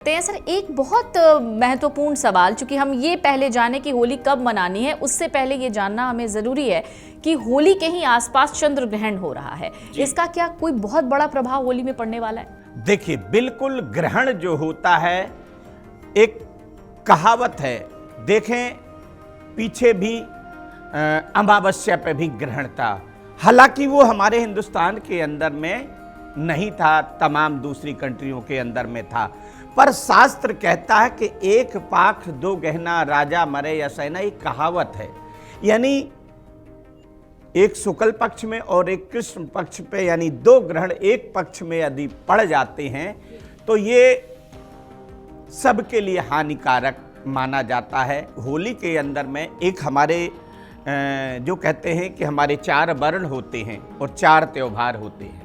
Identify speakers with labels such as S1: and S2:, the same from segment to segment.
S1: हैं सर, एक बहुत महत्वपूर्ण सवाल, चूंकि हम ये पहले जाने कि होली कब मनानी है, उससे पहले ये जानना हमें जरूरी है कि होली के ही आसपास चंद्र ग्रहण हो रहा है। इसका क्या कोई बहुत बड़ा प्रभाव होली में पड़ने वाला है?
S2: देखिए, बिल्कुल ग्रहण जो होता है, एक कहावत है, देखें पीछे भी अमावस्या पे भी ग्रहण था। हालांकि वो हमारे हिंदुस्तान के अंदर में नहीं था, तमाम दूसरी कंट्रियों के अंदर में था, पर शास्त्र कहता है कि एक पाख दो गहना राजा मरे या सेना, एक कहावत है। यानी एक शुक्ल पक्ष में और एक कृष्ण पक्ष पे, यानी दो ग्रहण एक पक्ष में यदि पड़ जाते हैं तो ये सबके लिए हानिकारक माना जाता है। होली के अंदर में एक हमारे जो कहते हैं कि हमारे 4 वर्ण होते हैं और 4 त्योहार होते हैं,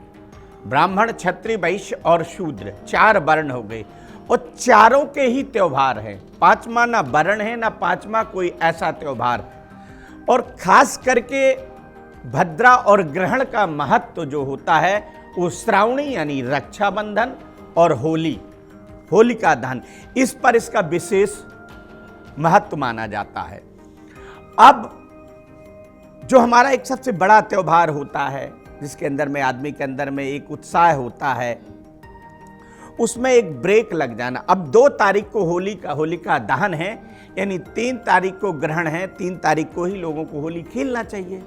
S2: ब्राह्मण, क्षत्रिय, वैश्य और शूद्र, 4 वर्ण हो गए और चारों के ही त्योहार हैं। 5वां ना वर्ण है ना 5वां कोई ऐसा त्योहार। और खास करके भद्रा और ग्रहण का महत्व जो होता है वो श्रावणी यानी रक्षाबंधन और होलिका दहन, इस पर इसका विशेष महत्व माना जाता है। अब जो हमारा एक सबसे बड़ा त्योहार होता है, जिसके अंदर में आदमी के अंदर में एक उत्साह होता है, उसमें एक ब्रेक लग जाना। अब 2 तारीख को होलिका दहन है, यानी 3 तारीख को ग्रहण है, 3 तारीख को ही लोगों को होली खेलना चाहिए।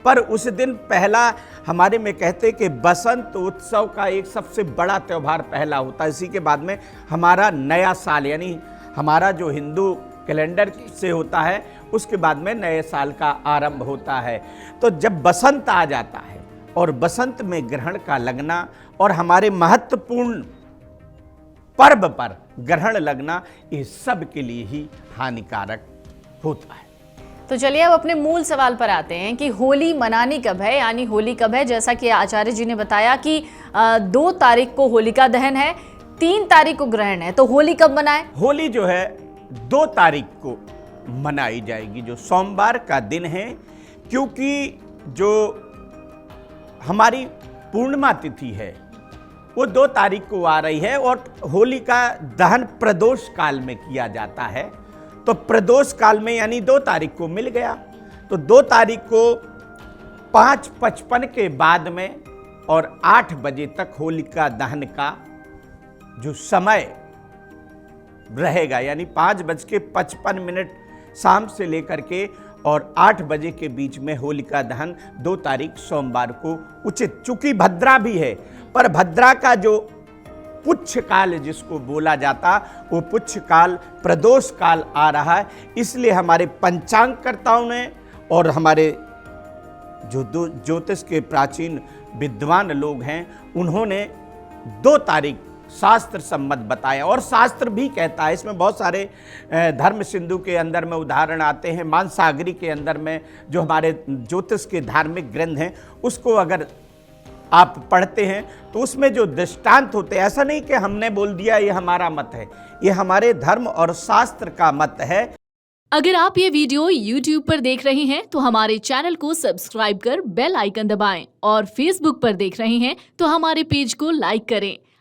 S2: पर उस दिन पहला हमारे में कहते कि बसंत उत्सव का एक सबसे बड़ा त्योहार पहला होता है। इसी के बाद में हमारा नया साल, यानी हमारा जो हिंदू कैलेंडर से होता है, उसके बाद में नए साल का आरंभ होता है। तो जब बसंत आ जाता है और बसंत में ग्रहण का लगना और हमारे महत्वपूर्ण पर्व पर ग्रहण लगना, ये सब के लिए ही हानिकारक होता है।
S1: तो चलिए अब अपने मूल सवाल पर आते हैं कि होली मनानी कब है, यानी होली कब है। जैसा कि आचार्य जी ने बताया कि 2 तारीख को होलिका दहन है, 3 तारीख को ग्रहण है, तो होली कब मनाएं?
S2: होली जो है 2 तारीख को मनाई जाएगी, जो सोमवार का दिन है, क्योंकि जो हमारी पूर्णिमा तिथि है वो 2 तारीख को आ रही है और होली का दहन प्रदोष काल में किया जाता है। तो प्रदोष काल में यानी 2 तारीख को मिल गया, तो 2 तारीख को 5:55 के बाद में और 8 बजे तक होलिका दहन का जो समय रहेगा, यानी 5:55 शाम से लेकर के और 8 बजे के बीच में होलिका दहन 2 तारीख सोमवार को उचित। चूंकि भद्रा भी है, पर भद्रा का जो पुच्छ काल जिसको बोला जाता, वो पुच्छ काल प्रदोष काल आ रहा है। इसलिए हमारे पंचांगकर्ताओं ने और हमारे जो ज्योतिष के प्राचीन विद्वान लोग हैं, उन्होंने 2 तारीख शास्त्र सम्मत बताया। और शास्त्र भी कहता है, इसमें बहुत सारे धर्म सिंधु के अंदर में उदाहरण आते हैं, मानसागरी के अंदर में जो हमारे ज्योतिष के धार्मिक ग्रंथ हैं, उसको अगर आप पढ़ते हैं तो उसमें जो दृष्टांत होते हैं, ऐसा नहीं कि हमने बोल दिया ये हमारा मत है, ये हमारे धर्म और शास्त्र का मत है।
S3: अगर आप ये वीडियो YouTube पर देख रहे हैं तो हमारे चैनल को सब्सक्राइब कर बेल आइकन दबाएं, और Facebook पर देख रहे हैं तो हमारे पेज को लाइक करें।